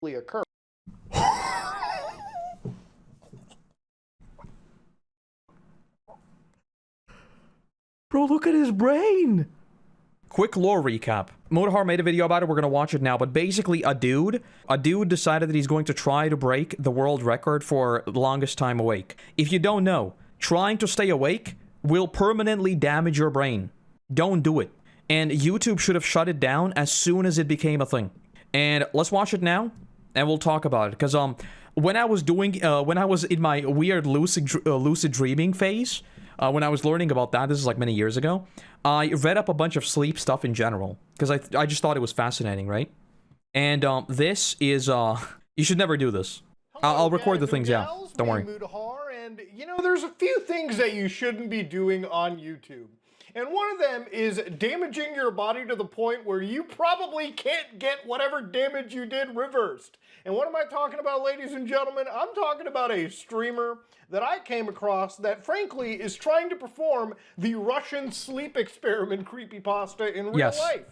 occur. Bro, look at his brain! Quick lore recap. Motorhar made a video about it, we're gonna watch it now, but basically a dude decided that he's going to try to break the world record for longest time awake. If you don't know, trying to stay awake will permanently damage your brain. Don't do it. And YouTube should have shut it down as soon as it became a thing. And let's watch it now, and we'll talk about it. Because when I was in my weird lucid dreaming phase, when I was learning about that, this is like many years ago, I read up a bunch of sleep stuff in general, because I just thought it was fascinating, right? And this is, you should never do this. I'll record the things, yeah, don't worry. And, you know, there's a few things that you shouldn't be doing on YouTube. And one of them is damaging your body to the point where you probably can't get whatever damage you did reversed. And what am I talking about, ladies and gentlemen? I'm talking about a streamer that I came across that, frankly, is trying to perform the Russian sleep experiment creepypasta in real life.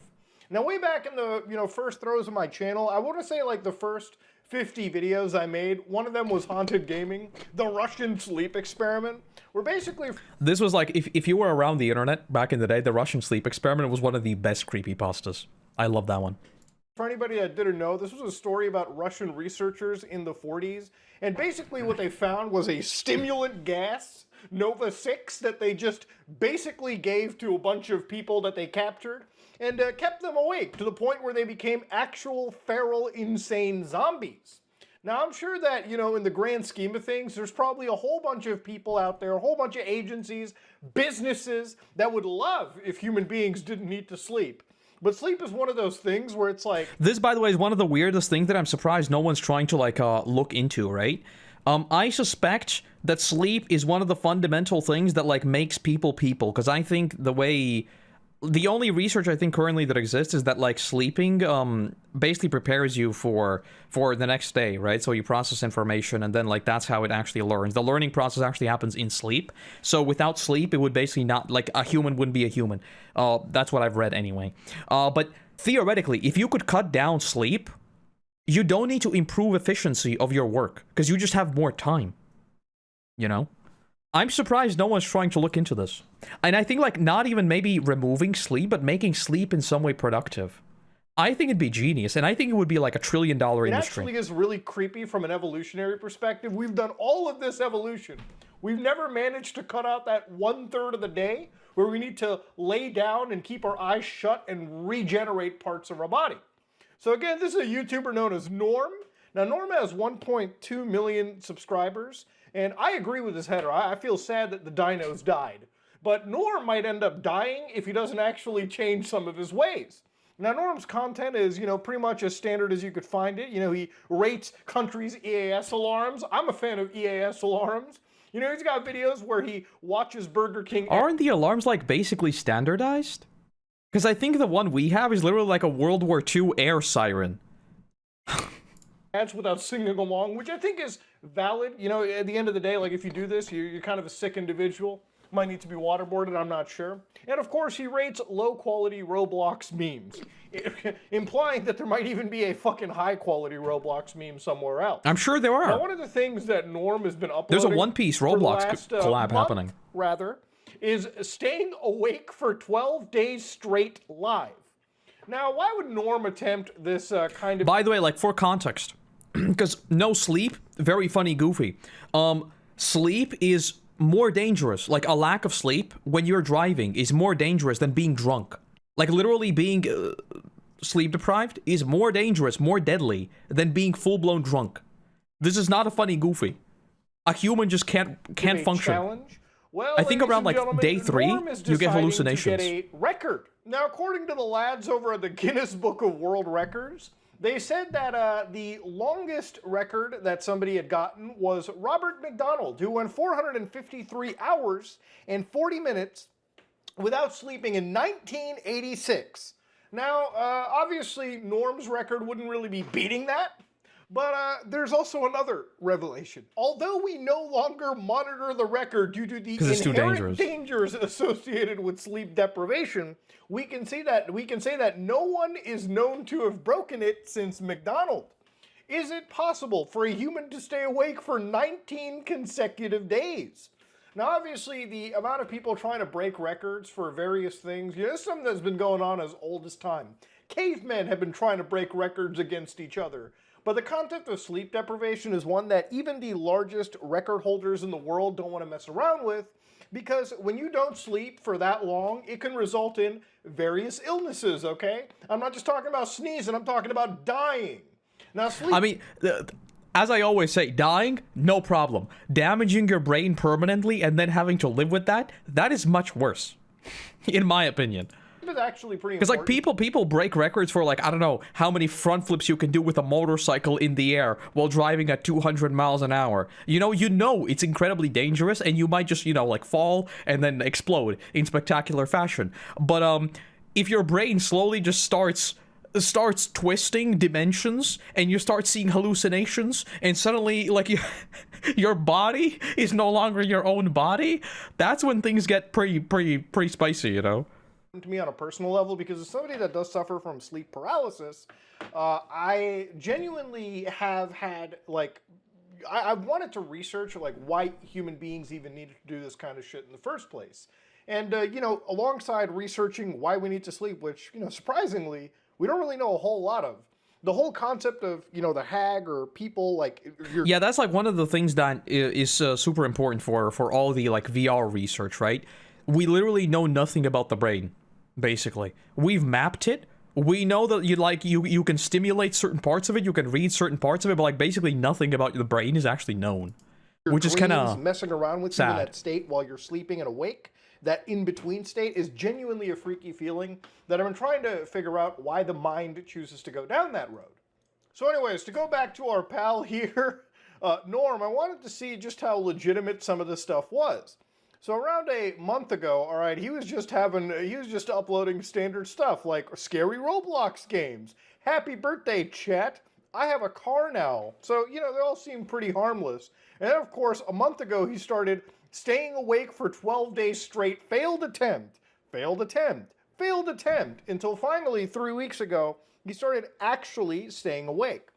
Now, way back in the, first throes of my channel, I want to say like the first 50 videos I made, one of them was Haunted Gaming, the Russian sleep experiment, where basically... This was like, if you were around the internet back in the day, the Russian sleep experiment was one of the best creepypastas. I love that one. For anybody that didn't know, this was a story about Russian researchers in the 40s, and basically what they found was a stimulant gas, Nova 6, that they just basically gave to a bunch of people that they captured, and kept them awake to the point where they became actual feral, insane zombies. Now, I'm sure that, in the grand scheme of things, there's probably a whole bunch of people out there, a whole bunch of agencies, businesses that would love if human beings didn't need to sleep. But sleep is one of those things where it's like... This, by the way, is one of the weirdest things that I'm surprised no one's trying to, like, look into, right? I suspect that sleep is one of the fundamental things that, like, makes people people, because I think the only research I think currently that exists is that, like, sleeping basically prepares you for the next day, right? So you process information, and then, like, that's how it actually learns. The learning process actually happens in sleep. So without sleep, it would basically not, like, a human wouldn't be a human. That's what I've read anyway. But theoretically, if you could cut down sleep, you don't need to improve efficiency of your work, because you just have more time, you know? I'm surprised no one's trying to look into this. And I think, like, not even maybe removing sleep, but making sleep in some way productive. I think it'd be genius, and I think it would be like $1 trillion industry. It actually is really creepy from an evolutionary perspective. We've done all of this evolution. We've never managed to cut out that 1/3 of the day where we need to lay down and keep our eyes shut and regenerate parts of our body. So again, this is a YouTuber known as Norm. Now, Norm has 1.2 million subscribers, and I agree with this header. I feel sad that the dinos died. But Norm might end up dying if he doesn't actually change some of his ways. Now, Norm's content is, pretty much as standard as you could find it. He rates countries' EAS alarms. I'm a fan of EAS alarms. He's got videos where he watches Burger King... Aren't the alarms, like, basically standardized? Because I think the one we have is literally like a World War II air siren. Ads without singing along, which I think is valid. At the end of the day, like, if you do this, you're kind of a sick individual. Might need to be waterboarded, I'm not sure. And of course, he rates low-quality Roblox memes, implying that there might even be a fucking high-quality Roblox meme somewhere else. I'm sure there are. Now, one of the things that Norm has been uploading... There's a One Piece Roblox collab happening. Rather, is staying awake for 12 days straight live. Now, why would Norm attempt this kind of... By the way, like, for context, because no sleep, very funny, goofy. Sleep is more dangerous. Like, a lack of sleep when you're driving is more dangerous than being drunk. Like, literally being sleep deprived is more dangerous, more deadly than being full-blown drunk. This is not a funny, goofy. A human just can't function. Challenge? Well, I think around, like, day 3, you get hallucinations. To get a record. Now, according to the lads over at the Guinness Book of World Records, they said that the longest record that somebody had gotten was Robert McDonald, who went 453 hours and 40 minutes without sleeping in 1986. Now, obviously, Norm's record wouldn't really be beating that, but there's also another revelation. Although we no longer monitor the record due to the inherent dangers associated with sleep deprivation, we can say that no one is known to have broken it since McDonald. Is it possible for a human to stay awake for 19 consecutive days? Now, obviously, the amount of people trying to break records for various things, it's something that's been going on as old as time. Cavemen have been trying to break records against each other. But the concept of sleep deprivation is one that even the largest record holders in the world don't want to mess around with, because when you don't sleep for that long, it can result in various illnesses, okay? I'm not just talking about sneezing, I'm talking about dying. Now, sleep... I mean, as I always say, dying, no problem. Damaging your brain permanently and then having to live with that, that is much worse, in my opinion. Is actually pretty because like people break records for like, I don't know how many front flips you can do with a motorcycle in the air while driving at 200 miles an hour. You know it's incredibly dangerous, and you might just, like fall and then explode in spectacular fashion. But if your brain slowly just starts twisting dimensions and you start seeing hallucinations, and suddenly like your body is no longer your own body, that's when things get pretty spicy, to me on a personal level, because as somebody that does suffer from sleep paralysis, I genuinely have had I wanted to research why human beings even needed to do this kind of shit in the first place. And alongside researching why we need to sleep, which surprisingly we don't really know a whole lot of, the whole concept of the hag or people yeah, that's like one of the things that is super important for all the VR research, right? We literally know nothing about the brain. Basically, we've mapped it. We know that you can stimulate certain parts of it, you can read certain parts of it, but basically nothing about the brain is actually known, which is kind of messing around with sad. You in that state while you're sleeping and awake. That in-between state is genuinely a freaky feeling that I've been trying to figure out why the mind chooses to go down that road. So anyways, to go back to our pal here, Norm, I wanted to see just how legitimate some of this stuff was. So around a month ago, all right, he was just uploading standard stuff like scary Roblox games. Happy birthday, chat. I have a car now. So, they all seem pretty harmless. And then, of course, a month ago, he started staying awake for 12 days straight, failed attempt, until finally, 3 weeks ago, he started actually staying awake.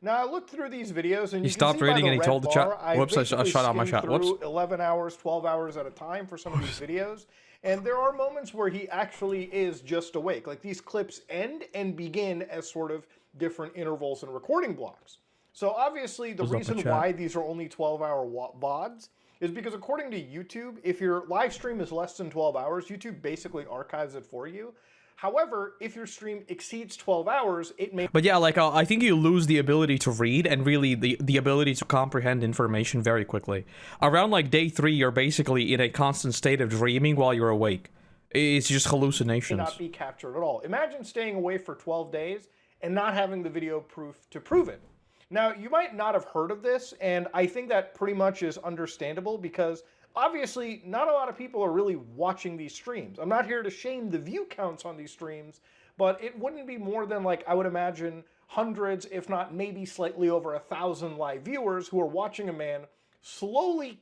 Now, I looked through these videos, and he stopped reading and he told the chat, whoops, I shut out my chat, whoops. 11 hours, 12 hours at a time for some of these videos, and there are moments where he actually is just awake. Like, these clips end and begin as sort of different intervals and recording blocks. So, obviously, the reason why these are only 12-hour VODs is because, according to YouTube, if your live stream is less than 12 hours, YouTube basically archives it for you. However, if your stream exceeds 12 hours, it may... But yeah, I think you lose the ability to read and really the ability to comprehend information very quickly. Around day 3, you're basically in a constant state of dreaming while you're awake. It's just hallucinations. Cannot be captured at all. Imagine staying away for 12 days and not having the video proof to prove it. Now, you might not have heard of this, and I think that pretty much is understandable because... obviously, not a lot of people are really watching these streams. I'm not here to shame the view counts on these streams, but it wouldn't be more than, I would imagine, hundreds, if not maybe slightly over 1,000 live viewers who are watching a man slowly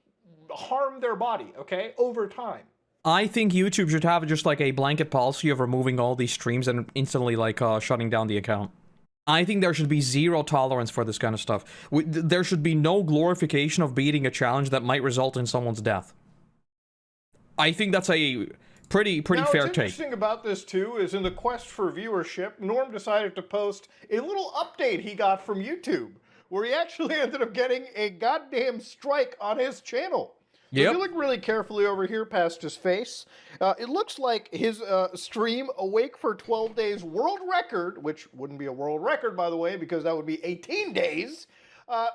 harm their body, okay, over time. I think YouTube should have just, a blanket policy of removing all these streams and instantly, shutting down the account. I think there should be zero tolerance for this kind of stuff. There should be no glorification of beating a challenge that might result in someone's death. I think that's a pretty fair take. What's interesting about this, too, is in the quest for viewership, Norm decided to post a little update he got from YouTube, where he actually ended up getting a goddamn strike on his channel. So if you look really carefully over here past his face, it looks like his stream Awake for 12 Days world record, which wouldn't be a world record, by the way, because that would be 18 days,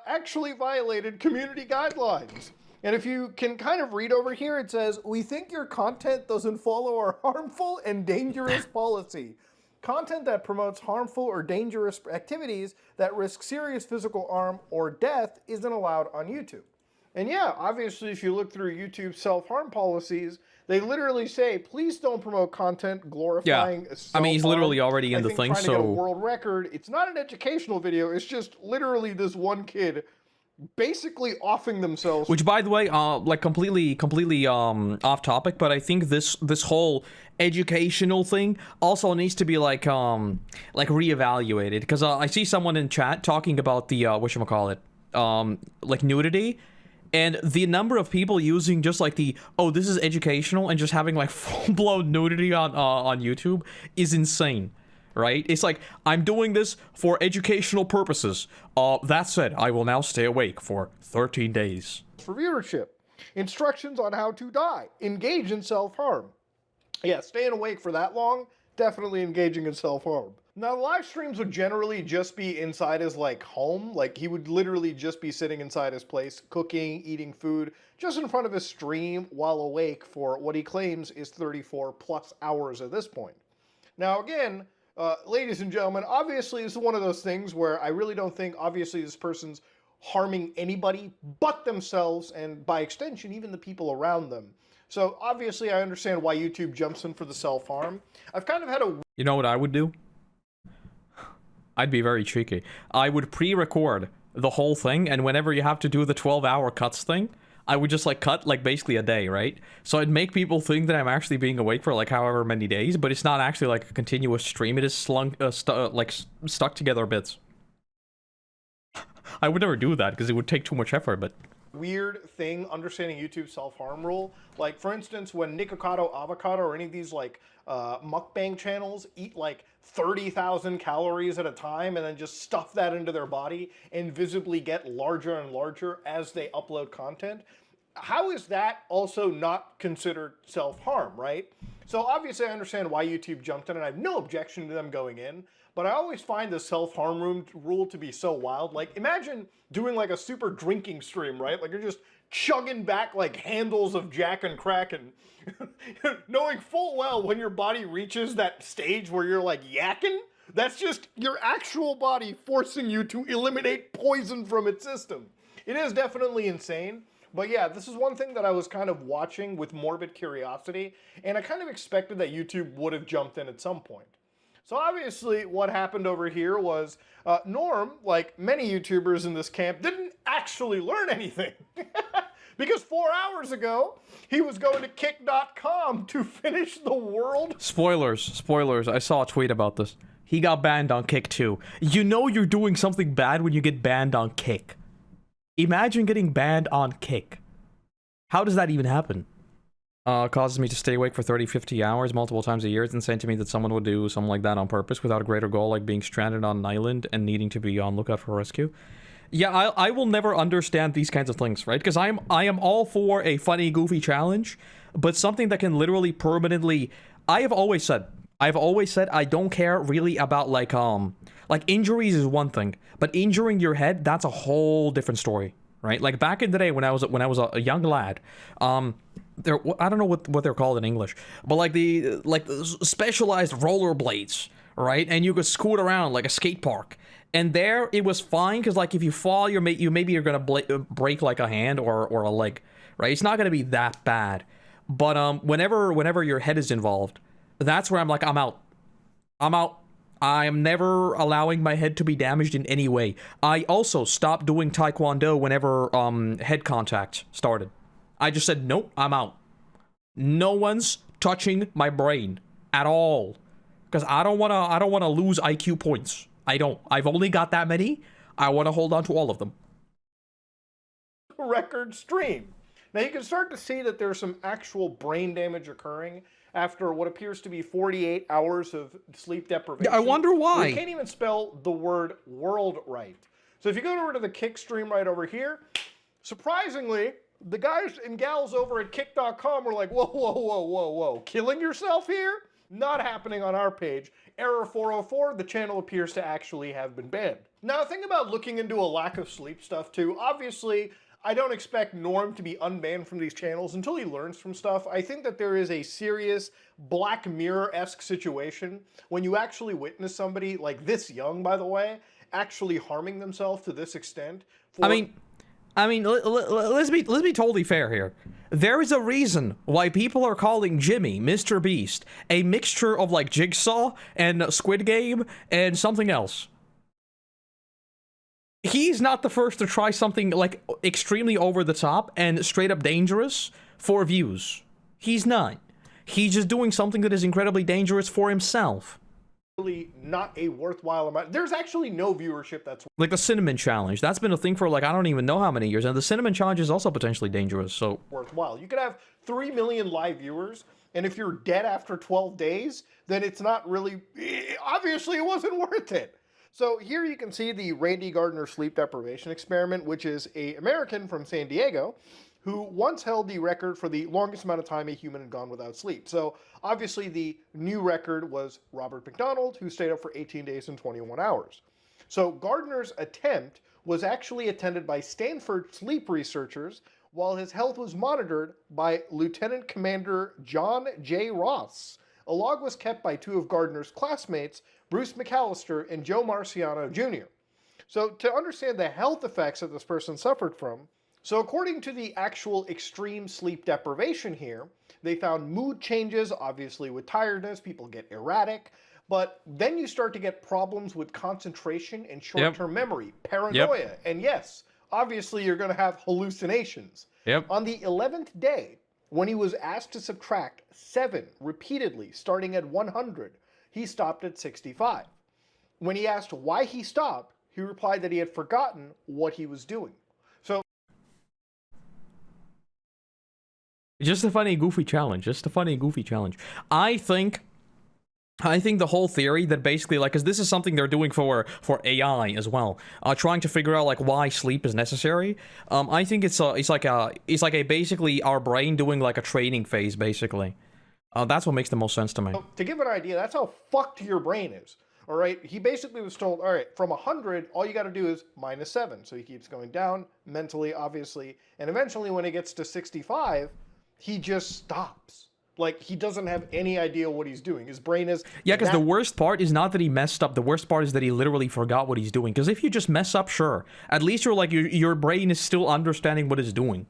actually violated community guidelines. And if you can kind of read over here, it says, "We think your content doesn't follow our harmful and dangerous policy. Content that promotes harmful or dangerous activities that risk serious physical harm or death isn't allowed on YouTube." And yeah, obviously, if you look through YouTube's self-harm policies, they literally say, please don't promote content glorifying self-harm. I mean, he's literally already in the thing, trying to get a world record. It's not an educational video. It's just literally this one kid basically offing themselves. Which, by the way, like completely off topic, but I think this whole educational thing also needs to be like reevaluated, because I see someone in chat talking about the whatchamacallit, like nudity, and the number of people using just like the, oh, this is educational, and just having like full-blown nudity on YouTube is insane. Right? It's like, I'm doing this for educational purposes. That said, I will now stay awake for 13 days. For viewership. Instructions on how to die. Engage in self-harm. Yeah, staying awake for that long, definitely engaging in self-harm. Now, live streams would generally just be inside his, like, home. Like, he would literally just be sitting inside his place, cooking, eating food, just in front of his stream while awake for what he claims is 34 plus hours at this point. Now, again, ladies and gentlemen, obviously this is one of those things where I really don't think, obviously, this person's harming anybody but themselves, and by extension, even the people around them. So, obviously, I understand why YouTube jumps in for the self-harm. I've kind of had a... You know what I would do? I'd be very cheeky. I would pre-record the whole thing, and whenever you have to do the 12-hour cuts thing, I would just, like, cut, like, basically a day, right? So I'd make people think that I'm actually being awake for, like, however many days, but it's not actually, like, a continuous stream. It is stuck together bits. I would never do that, because it would take too much effort, but... Weird thing understanding YouTube's self-harm rule. Like, for instance, when Nikocado Avocado or any of these, like, mukbang channels eat, like, 30,000 calories at a time and then just stuff that into their body and visibly get larger and larger as they upload content, how is that also not considered self-harm, right? So obviously I understand why YouTube jumped in, and I have no objection to them going in, but I always find the self-harm rule to be so wild. Like, imagine doing like a super drinking stream, right? Like, you're just chugging back like handles of Jack and Crack, and knowing full well when your body reaches that stage where you're like yakking, that's just your actual body forcing you to eliminate poison from its system. It is definitely insane. But yeah, this is one thing that I was kind of watching with morbid curiosity, and I kind of expected that YouTube would have jumped in at some point. So obviously what happened over here was Norm, like many YouTubers in this camp, didn't actually learn anything. Because 4 hours ago, he was going to kick.com to finish the world. Spoilers, I saw a tweet about this. He got banned on Kick too. You know you're doing something bad when you get banned on Kick. Imagine getting banned on Kick. How does that even happen? Causes me to stay awake for 30, 50 hours multiple times a year. It's insane to me that someone would do something like that on purpose without a greater goal, like being stranded on an island and needing to be on lookout for rescue. Yeah, I will never understand these kinds of things, right? Because I am all for a funny, goofy challenge, but something that can literally permanently... I've always said I don't care really about like injuries is one thing, but injuring your head, that's a whole different story, right? Like back in the day when I was a young lad, there, I don't know what they're called in English, but like the specialized rollerblades, right? And you could scoot around like a skate park. And there, it was fine, because, like, if you fall, maybe you're gonna break, like, a hand or a leg, right? It's not gonna be that bad. But, whenever your head is involved, that's where I'm like, I'm out. I am never allowing my head to be damaged in any way. I also stopped doing Taekwondo whenever, head contact started. I just said, nope, I'm out. No one's touching my brain at all. Because I don't wanna lose IQ points. I don't. I've only got that many. I want to hold on to all of them. Record stream. Now you can start to see that there's some actual brain damage occurring after what appears to be 48 hours of sleep deprivation. I wonder why. You can't even spell the word world right. So if you go over to the Kick stream right over here, surprisingly, the guys and gals over at kick.com were like, whoa, killing yourself here? Not happening on our page. Error 404, the channel appears to actually have been banned. Now, the thing about looking into a lack of sleep stuff too, obviously, I don't expect Norm to be unbanned from these channels until he learns from stuff. I think that there is a serious Black Mirror-esque situation when you actually witness somebody, like this young, by the way, actually harming themselves to this extent. I mean, let's be totally fair here. There is a reason why people are calling Jimmy Mr. Beast a mixture of like Jigsaw and Squid Game and something else. he's not the first to try something like extremely over the top and straight up dangerous for views. He's not. He's just doing something that is incredibly dangerous for himself. Really not a worthwhile amount. There's actually no viewership that's Like the cinnamon challenge. That's been a thing for like I don't even know how many years, and the cinnamon challenge is also potentially dangerous, so worthwhile. You could have 3 million live viewers, and if you're dead after 12 days, then it's not really, obviously it wasn't worth it. So here you can see the Randy Gardner sleep deprivation experiment, which is an American from San Diego who once held the record for the longest amount of time a human had gone without sleep. So obviously the new record was Robert McDonald, who stayed up for 18 days and 21 hours. So Gardner's attempt was actually attended by Stanford sleep researchers while his health was monitored by Lieutenant Commander John J. Ross. A log was kept by 2 of Gardner's classmates, Bruce McAllister and Joe Marciano Jr. So to understand the health effects that this person suffered from, so according to the actual extreme sleep deprivation here, they found mood changes, obviously with tiredness, people get erratic, but then you start to get problems with concentration and short-term memory, paranoia, and yes, obviously you're going to have hallucinations. On the 11th day, when he was asked to subtract 7 repeatedly, starting at 100, he stopped at 65. When he asked why he stopped, he replied that he had forgotten what he was doing. So just a funny, goofy challenge. Just a funny, goofy challenge. I think the whole theory that basically, like, because this is something they're doing for AI as well, trying to figure out like why sleep is necessary. I think it's like a basically our brain doing like a training phase, basically. That's what makes the most sense to me. to give an idea, that's how fucked your brain is. All right, he basically was told, all right, from 100, all you got to do is -7. So he keeps going down mentally, obviously, and eventually when he gets to 65, he just stops. Like, he doesn't have any idea what he's doing. His brain is... Yeah, because the worst part is not that he messed up. The worst part is that he literally forgot what he's doing. Because if you just mess up, sure. At least you're like, your brain is still understanding what it's doing.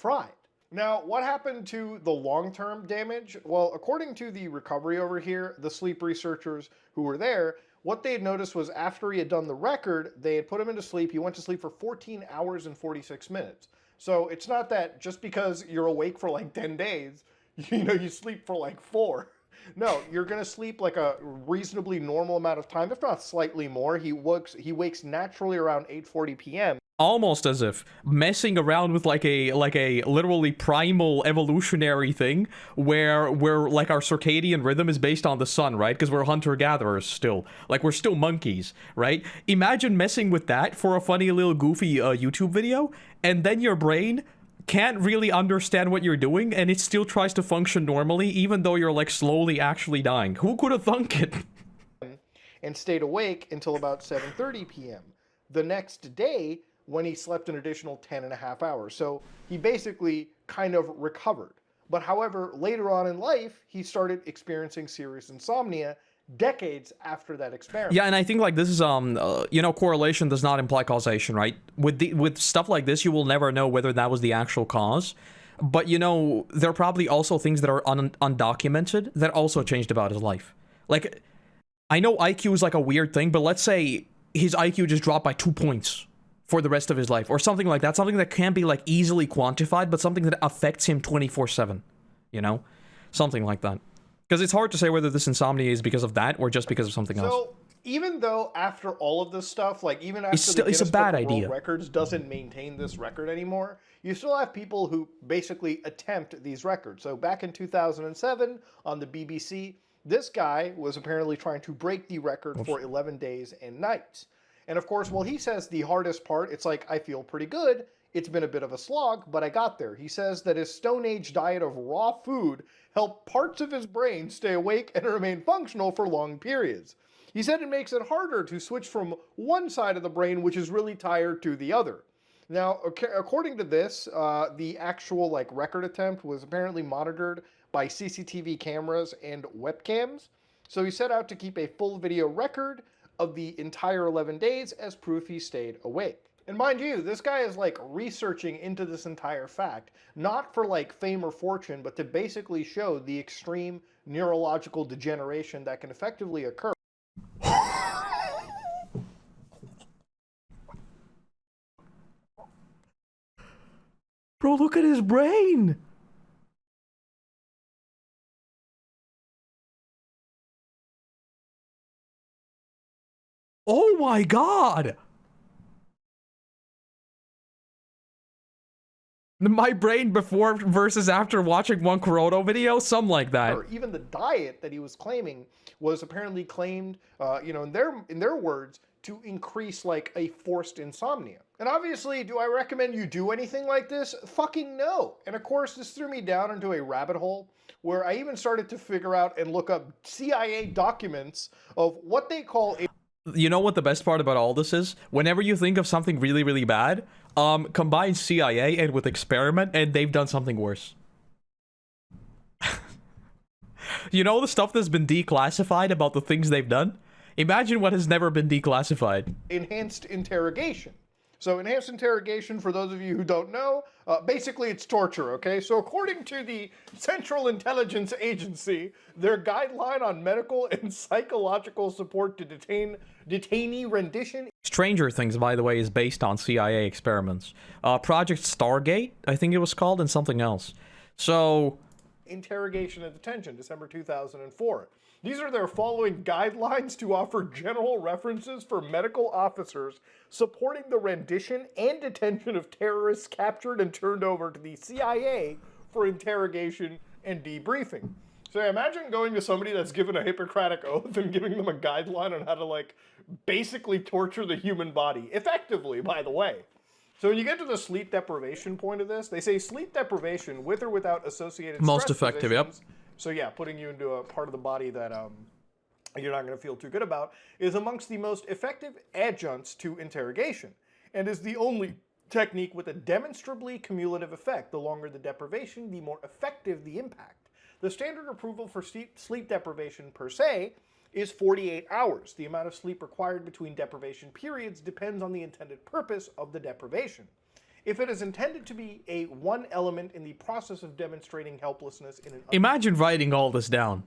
fried. Now, what happened to the long-term damage? Well, according to the recovery over here, the sleep researchers who were there, what they had noticed was after he had done the record, they had put him into sleep. He went to sleep for 14 hours and 46 minutes. So it's not that just because you're awake for like 10 days, you sleep for like 4. No, you're going to sleep like a reasonably normal amount of time, if not slightly more. He wakes naturally around 8:40 p.m. Almost as if messing around with like a literally primal evolutionary thing where like our circadian rhythm is based on the sun, right? Because we're hunter-gatherers still. Like, we're still monkeys, right? Imagine messing with that for a funny little goofy YouTube video, and then your brain can't really understand what you're doing, and it still tries to function normally, even though you're like slowly actually dying. Who could have thunk it? And stayed awake until about 7:30 p.m. The next day, when he slept an additional 10 and a half hours. So he basically kind of recovered. But however, later on in life, he started experiencing serious insomnia decades after that experiment. Yeah, and I think like this is correlation does not imply causation, right? With stuff like this, you will never know whether that was the actual cause. But there are probably also things that are undocumented that also changed about his life. Like, I know IQ is like a weird thing, but let's say his IQ just dropped by 2 points for the rest of his life, or something like that. Something that can't be like easily quantified, but something that affects him 24/7. Something like that. Because it's hard to say whether this insomnia is because of that or just because of something else. So even though after all of this stuff, like even after the it's a bad idea. World Records doesn't maintain this record anymore, you still have people who basically attempt these records. So back in 2007 on the BBC, this guy was apparently trying to break the record for 11 days and nights. And of course, while he says the hardest part, it's like, I feel pretty good. It's been a bit of a slog, but I got there. He says that his Stone Age diet of raw food helped parts of his brain stay awake and remain functional for long periods. He said it makes it harder to switch from one side of the brain, which is really tired, to the other. Now, according to this, the actual record attempt was apparently monitored by CCTV cameras and webcams. So he set out to keep a full video record of the entire 11 days as proof he stayed awake. And mind you, this guy is researching into this entire fact, not for fame or fortune, but to basically show the extreme neurological degeneration that can effectively occur. Bro, look at his brain. Oh my god. My brain before versus after watching one Koroto video, something like that. Or even the diet that he was claiming was apparently claimed, you know, in their words, to increase like a forced insomnia. And obviously, do I recommend you do anything like this? Fucking no. And of course, this threw me down into a rabbit hole where I even started to figure out and look up CIA documents of what they call a... You know what the best part about all this is? Whenever you think of something really, really bad, combine CIA and with experiment, and they've done something worse. You know the stuff that's been declassified about the things they've done? Imagine what has never been declassified. Enhanced interrogation. So enhanced interrogation, for those of you who don't know, basically it's torture, okay? So according to the Central Intelligence Agency, their guideline on medical and psychological support to detainee rendition... Stranger Things, by the way, is based on CIA experiments. Project Stargate, I think it was called, and something else. So... Interrogation and detention, December 2004. These are their following guidelines to offer general references for medical officers supporting the rendition and detention of terrorists captured and turned over to the CIA for interrogation and debriefing. So imagine going to somebody that's given a Hippocratic oath and giving them a guideline on how to, like, basically torture the human body. Effectively, by the way. So when you get to the sleep deprivation point of this, they say sleep deprivation with or without associated most stress effective, yep. So yeah, putting you into a part of the body that you're not going to feel too good about is amongst the most effective adjuncts to interrogation and is the only technique with a demonstrably cumulative effect. The longer the deprivation, the more effective the impact. The standard approval for sleep deprivation per se is 48 hours. The amount of sleep required between deprivation periods depends on the intended purpose of the deprivation. If it is intended to be one element in the process of demonstrating helplessness in an... Imagine writing all this down.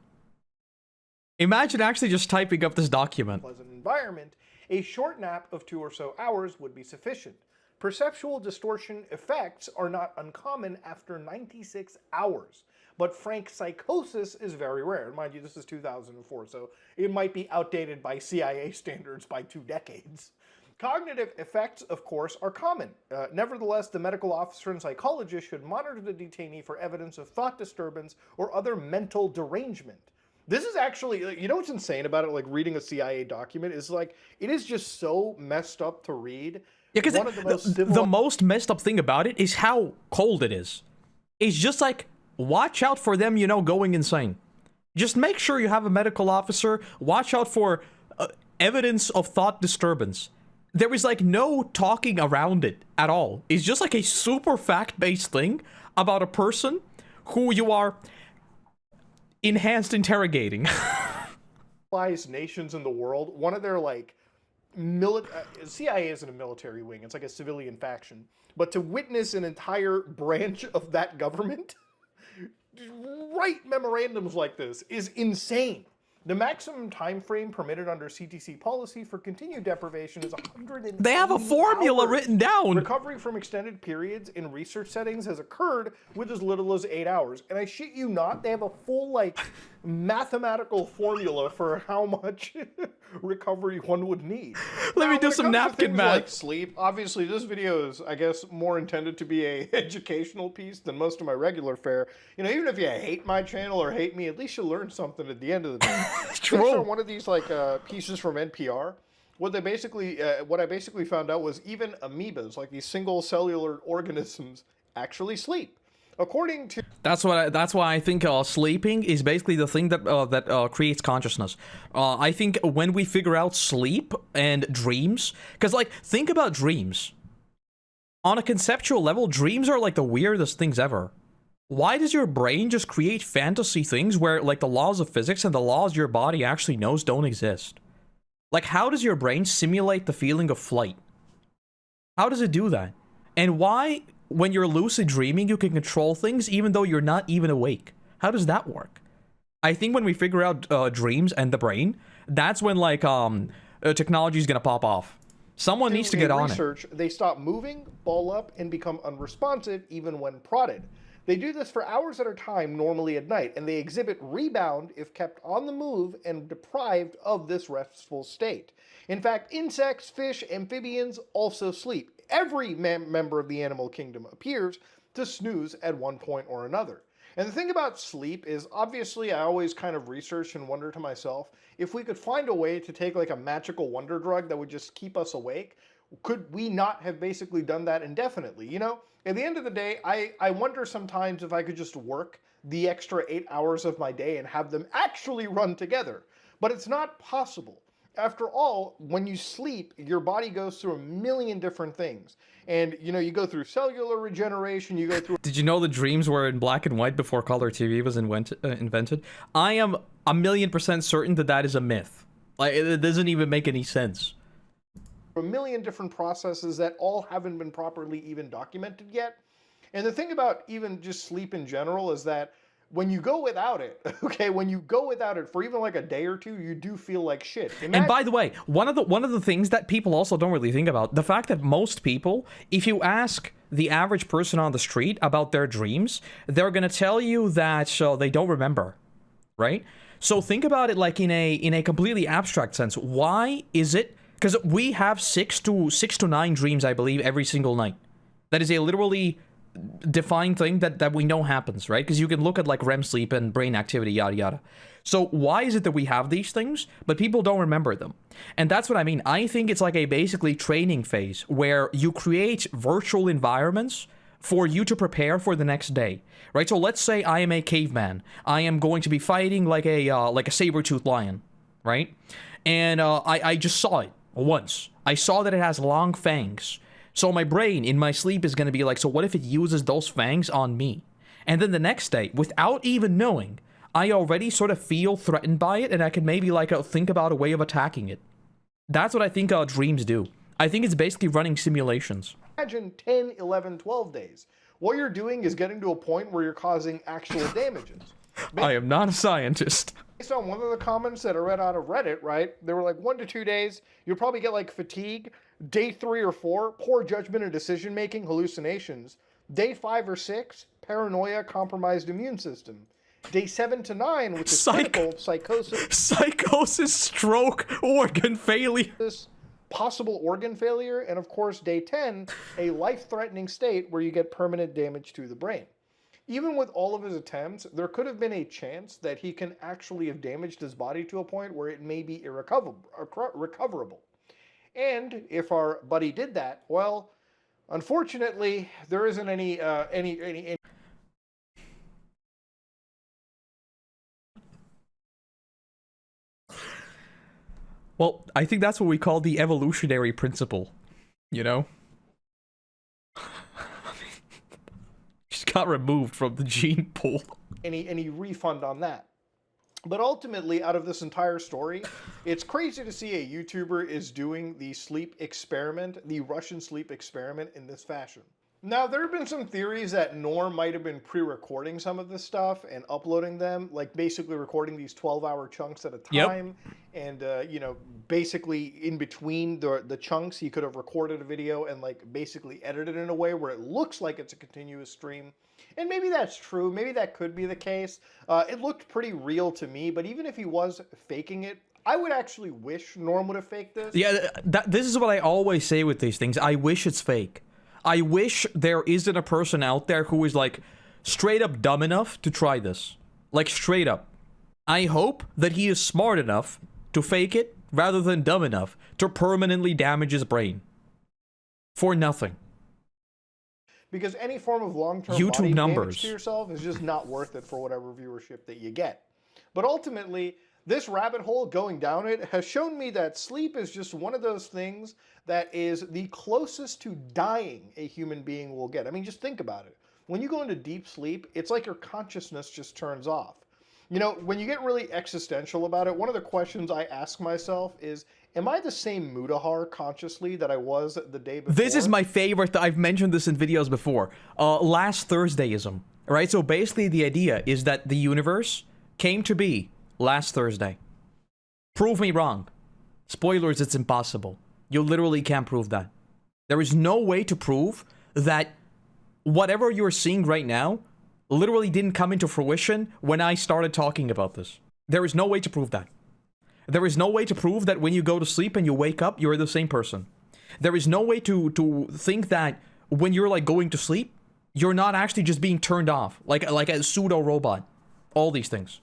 Imagine actually just typing up this document. ...pleasant environment, a short nap of 2 or so hours would be sufficient. Perceptual distortion effects are not uncommon after 96 hours. But frank psychosis is very rare. And mind you, this is 2004, so it might be outdated by CIA standards by 2 decades. Cognitive effects, of course, are common. Nevertheless, the medical officer and psychologist should monitor the detainee for evidence of thought disturbance or other mental derangement. This is actually, you know what's insane about it, like reading a CIA document, is like, it is just so messed up to read. Yeah, because the most messed up thing about it is how cold it is. It's just like, watch out for them, you know, going insane. Just make sure you have a medical officer. Watch out for evidence of thought disturbance. There is like no talking around it at all. It's just like a super fact-based thing about a person who you are enhanced interrogating. Nations in the world, one of their like CIA isn't a military wing, it's like a civilian faction, but to witness an entire branch of that government write memorandums like this is insane. The maximum time frame permitted under CTC policy for continued deprivation is 180 They have a formula written down. Recovery from extended periods in research settings has occurred with as little as 8 hours. And I shit you not, they have a full, like, mathematical formula for how much recovery one would need. Let me do some napkin math. Like sleep, obviously this video is, I guess, more intended to be a educational piece than most of my regular fare. You know, even if you hate my channel or hate me, at least you learn something at the end of the day. True. One of these like pieces from NPR, what I basically found out was even amoebas, like these single cellular organisms, actually sleep. According to that's why I think sleeping is basically the thing that creates consciousness. I think when we figure out sleep and dreams, because like think about dreams. On a conceptual level, dreams are like the weirdest things ever. Why does your brain just create fantasy things where like the laws of physics and the laws your body actually knows don't exist? Like how does your brain simulate the feeling of flight? How does it do that? And why, when you're lucid dreaming, you can control things even though you're not even awake? How does that work? I think when we figure out dreams and the brain, that's when like technology is gonna pop off. Someone needs to get on it. Research, they stop moving, ball up, and become unresponsive even when prodded. They do this for hours at a time, normally at night, and they exhibit rebound if kept on the move and deprived of this restful state. In fact, insects, fish, amphibians also sleep. Every member of the animal kingdom appears to snooze at one point or another. And the thing about sleep is, obviously, I always kind of research and wonder to myself, if we could find a way to take like a magical wonder drug that would just keep us awake, could we not have basically done that indefinitely? You know, at the end of the day, I wonder sometimes if I could just work the extra 8 hours of my day and have them actually run together. But it's not possible. After all, when you sleep, your body goes through a million different things. And, you know, you go through cellular regeneration, you go through... Did you know the dreams were in black and white before color TV was invented? I am 1,000,000% certain that that is a myth. Like, it doesn't even make any sense. A million different processes that all haven't been properly even documented yet. And the thing about even just sleep in general is that when you go without it, okay, when you go without it for even like a day or two, you do feel like shit. And by the way, one of the things that people also don't really think about, the fact that most people, if you ask the average person on the street about their dreams, they're gonna tell you that they don't remember, right? So think about it like in a completely abstract sense. Why is it? Because we have 6 to 9 dreams, I believe, every single night. That is a literally defined thing that we know happens, right? Because you can look at like REM sleep and brain activity, yada yada. So why is it that we have these things, but people don't remember them? And that's what I mean. I think it's like a basically training phase where you create virtual environments for you to prepare for the next day, right? So let's say I am a caveman. I am going to be fighting like a saber-toothed lion, right? And I just saw it once. I saw that it has long fangs. So my brain in my sleep is going to be like, so what if it uses those fangs on me? And then the next day, without even knowing, I already sort of feel threatened by it, and I can maybe like think about a way of attacking it. That's what I think dreams do. I think it's basically running simulations. Imagine 10, 11, 12 days. What you're doing is getting to a point where you're causing actual damages. I am not a scientist. Based on one of the comments that I read out of Reddit, right, they were like 1 to 2 days, you'll probably get like fatigue. Day 3 or 4, poor judgment and decision-making, hallucinations. Day 5 or 6, paranoia, compromised immune system. Day 7 to 9, which is critical, psychosis, stroke, organ failure. Possible organ failure, and of course, day 10, a life-threatening state where you get permanent damage to the brain. Even with all of his attempts, there could have been a chance that he can actually have damaged his body to a point where it may be recoverable. And if our buddy did that, well, unfortunately, there isn't any. Well, I think that's what we call the evolutionary principle, you know? Just got removed from the gene pool. Any refund on that. But ultimately, out of this entire story, it's crazy to see a YouTuber is doing the sleep experiment, the Russian sleep experiment in this fashion. Now, there have been some theories that Norm might have been pre-recording some of this stuff and uploading them, like basically recording these 12-hour chunks at a time. Yep. And, you know, basically in between the chunks, he could have recorded a video and like basically edited it in a way where it looks like it's a continuous stream. And maybe that's true. Maybe that could be the case. It looked pretty real to me, but even if he was faking it, I would actually wish Norm would have faked this. Yeah, this is what I always say with these things. I wish it's fake. I wish there isn't a person out there who is like straight up dumb enough to try this. Like straight up. I hope that he is smart enough to fake it rather than dumb enough to permanently damage his brain. For nothing. Because any form of long-term YouTube body numbers damage to yourself is just not worth it for whatever viewership that you get. But ultimately, this rabbit hole going down it has shown me that sleep is just one of those things that is the closest to dying a human being will get. I mean, just think about it. When you go into deep sleep, it's like your consciousness just turns off. You know, when you get really existential about it, one of the questions I ask myself is, am I the same Mutahar consciously that I was the day before? This is my favorite. I've mentioned this in videos before. Last Thursdayism, right? So basically the idea is that the universe came to be last Thursday. Prove me wrong. Spoilers, it's impossible. You literally can't prove that. There is no way to prove that whatever you're seeing right now literally didn't come into fruition when I started talking about this. There is no way to prove that. There is no way to prove that when you go to sleep and you wake up, you're the same person. There is no way to think that when you're like going to sleep, you're not actually just being turned off, like a pseudo robot. All these things.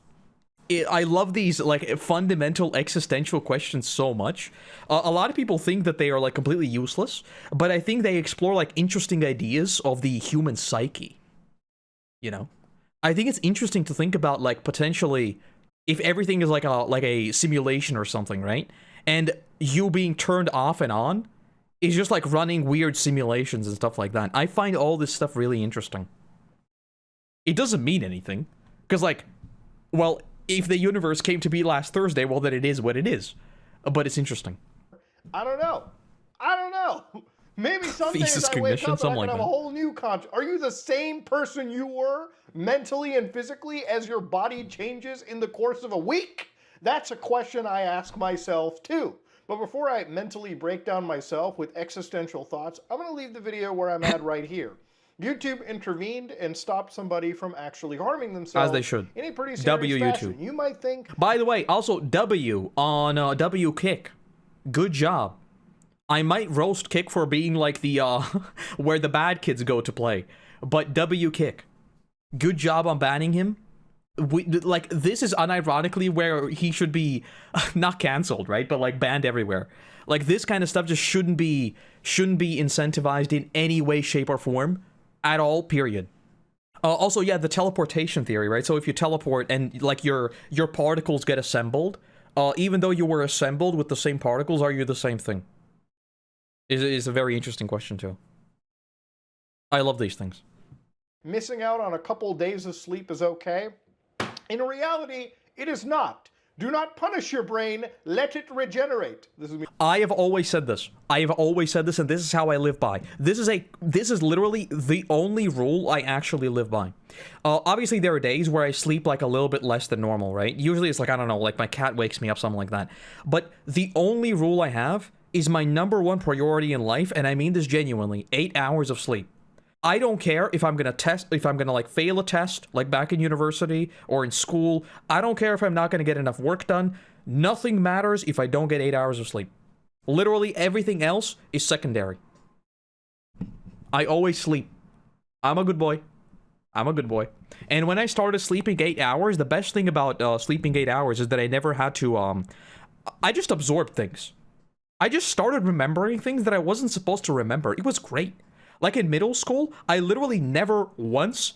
I love these like fundamental existential questions so much. A lot of people think that they are like completely useless, but I think they explore like interesting ideas of the human psyche. You know, I think it's interesting to think about like potentially if everything is like a simulation or something, right? And you being turned off and on is just like running weird simulations and stuff like that. I find all this stuff really interesting. It doesn't mean anything, because like, well, if the universe came to be last Thursday, well, then it is what it is. But it's interesting. I don't know. Maybe some days Thesis I wake cognition, up and I something can like have that. a whole new conscience. Are you the same person you were mentally and physically as your body changes in the course of a week? That's a question I ask myself too. But before I mentally break down myself with existential thoughts, I'm going to leave the video where I'm at right here. YouTube intervened and stopped somebody from actually harming themselves. As they should. In a pretty serious W fashion. YouTube. You might think... By the way, also W on W Kick. Good job. I might roast Kick for being like the where the bad kids go to play, but W Kick. Good job on banning him. Like this is unironically where he should be not canceled, right? But like banned everywhere. Like this kind of stuff just shouldn't be incentivized in any way, shape, or form at all. Period. Also, yeah, the teleportation theory, right? So if you teleport and like your particles get assembled, even though you were assembled with the same particles, are you the same thing? Is a very interesting question too. I love these things. Missing out on a couple days of sleep is okay. In reality, it is not. Do not punish your brain. Let it regenerate. This is me. I have always said this. And this is how I live by. This is literally the only rule I actually live by. Obviously, there are days where I sleep like a little bit less than normal, right? Usually it's like, I don't know, like my cat wakes me up, something like that. But the only rule I have is my #1 priority in life, and I mean this genuinely, 8 hours of sleep. I don't care if I'm gonna like fail a test, like back in university or in school. I don't care if I'm not gonna get enough work done. Nothing matters if I don't get 8 hours of sleep. Literally everything else is secondary. I always sleep. I'm a good boy. And when I started sleeping 8 hours, the best thing about sleeping 8 hours is that I never had to, I just absorbed things. I just started remembering things that I wasn't supposed to remember. It was great. Like in middle school, I literally never once...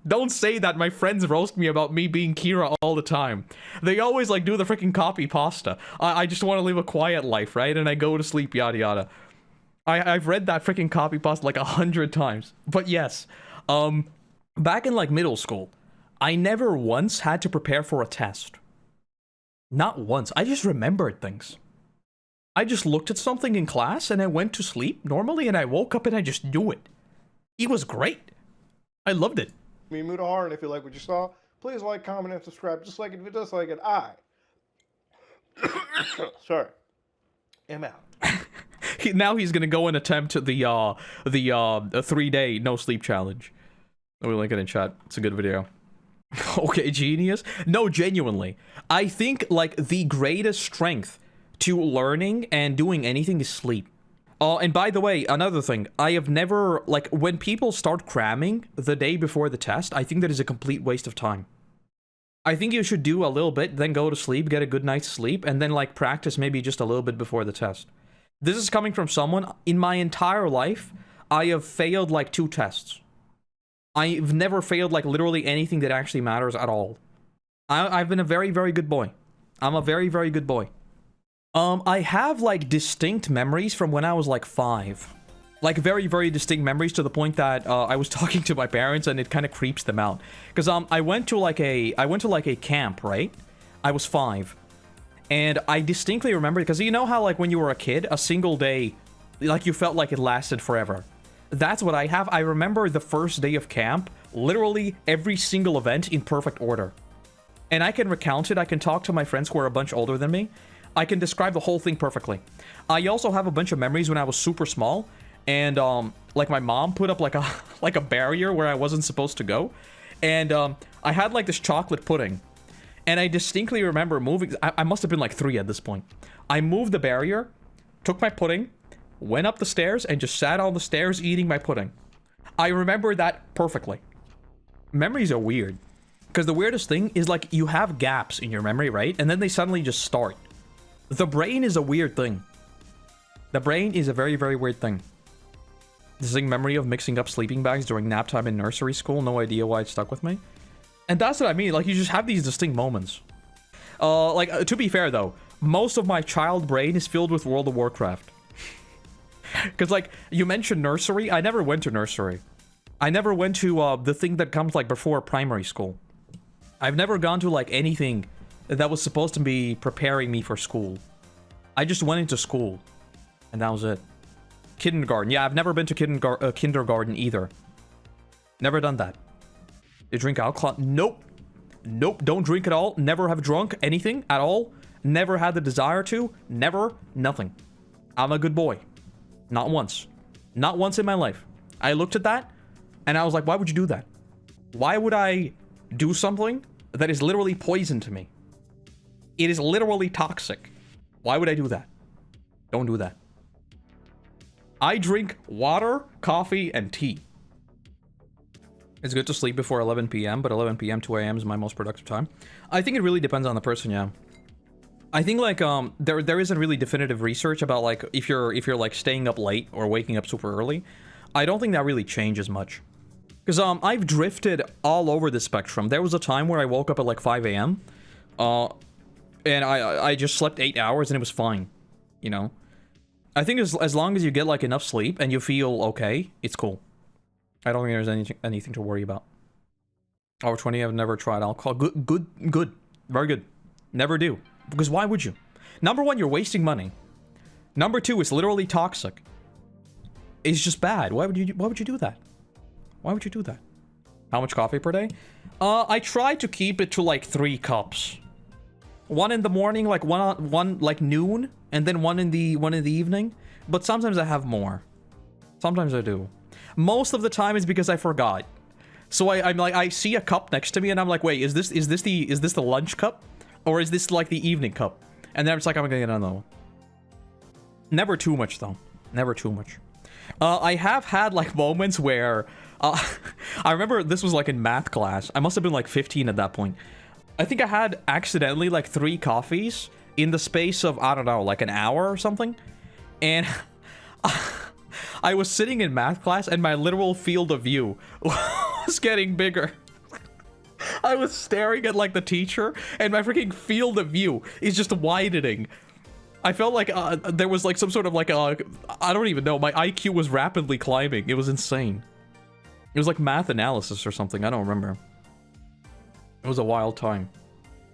Don't say that, my friends roast me about me being Kira all the time. They always like do the freaking copy pasta. I just want to live a quiet life, right? And I go to sleep, yada yada. I've read that freaking copy pasta like 100 times. But yes, back in like middle school, I never once had to prepare for a test. Not once. I just remembered things. I just looked at something in class and I went to sleep normally and I woke up and I just knew it. It was great. I loved it. Me, Mudahar, and if you like what you saw, please like, comment, and subscribe. Just like it if it does like it. I am out. Now he's gonna go and attempt the 3-day no sleep challenge. We'll link it in chat. It's a good video. Okay, genius. No, genuinely, I think like the greatest strength to learning and doing anything is sleep. And by the way, another thing, I have never, like, when people start cramming the day before the test, I think that is a complete waste of time. I think you should do a little bit, then go to sleep, get a good night's sleep, and then, like, practice maybe just a little bit before the test. This is coming from someone, in my entire life, I have failed, like, 2 tests. I've never failed, like, literally anything that actually matters at all. I've been a very, very good boy. I'm a very, very good boy. I have, like, distinct memories from when I was, like, 5. Like, very, very distinct memories to the point that, I was talking to my parents and it kind of creeps them out. Because, I went to, like, a camp, right? I was 5. And I distinctly remember, because you know how, like, when you were a kid, a single day, like, you felt like it lasted forever. That's what I have. I remember the first day of camp, literally every single event in perfect order. And I can recount it. I can talk to my friends who are a bunch older than me. I can describe the whole thing perfectly. I also have a bunch of memories when I was super small, and like my mom put up like a like a barrier where I wasn't supposed to go, and I had like this chocolate pudding, and I distinctly remember moving. I must have been like 3 at this point. I moved the barrier, took my pudding, went up the stairs, and just sat on the stairs eating my pudding. I remember that perfectly. Memories are weird. Because the weirdest thing is, like, you have gaps in your memory, right? And then they suddenly just start. The brain is a weird thing. The brain is a very, very weird thing. Distinct memory of mixing up sleeping bags during nap time in nursery school. No idea why it stuck with me. And that's what I mean. Like, you just have these distinct moments. To be fair, though, most of my child brain is filled with World of Warcraft. Because, like, you mentioned nursery. I never went to nursery. I never went to the thing that comes, like, before primary school. I've never gone to, like, anything that was supposed to be preparing me for school. I just went into school. And that was it. Kindergarten. Yeah, I've never been to kindergarten either. Never done that. You drink alcohol? Nope. Nope, don't drink at all. Never have drunk anything at all. Never had the desire to. Never. Nothing. I'm a good boy. Not once. Not once in my life. I looked at that, and I was like, why would you do that? Why would I do something that is literally poison to me? It is literally toxic. Why would I do that? Don't do that. I drink water, coffee, and tea. It's good to sleep before 11 p.m., but 11 p.m., 2 a.m. is my most productive time. I think it really depends on the person, yeah. I think, like, there isn't really definitive research about, like, if you're like, staying up late or waking up super early. I don't think that really changes much. Because, I've drifted all over the spectrum. There was a time where I woke up at, like, 5 a.m., and I just slept 8 hours, and it was fine, you know? I think as long as you get, like, enough sleep and you feel okay, it's cool. I don't think there's anything to worry about. Over 20, I've never tried alcohol. Good. Very good. Never do. Because why would you? Number one, you're wasting money. Number two, it's literally toxic. It's just bad. Why would you do that? Why would you do that? How much coffee per day? I try to keep it to like 3 cups. One in the morning, like one like noon, and then one in the evening. But sometimes I have more. Sometimes I do. Most of the time is because I forgot. So I'm like, I see a cup next to me, and I'm like, wait, is this the lunch cup, or is this like the evening cup? And then it's like, I'm gonna get another one. Never too much though. Never too much. I have had like moments where I remember this was like in math class. I must have been like 15 at that point. I think I had accidentally like 3 coffees in the space of, I don't know, like an hour or something. And I was sitting in math class and my literal field of view was getting bigger. I was staring at like the teacher and my freaking field of view is just widening. I felt like there was like some sort of like I don't even know, my IQ was rapidly climbing. It was insane. It was like math analysis or something, I don't remember. It was a wild time.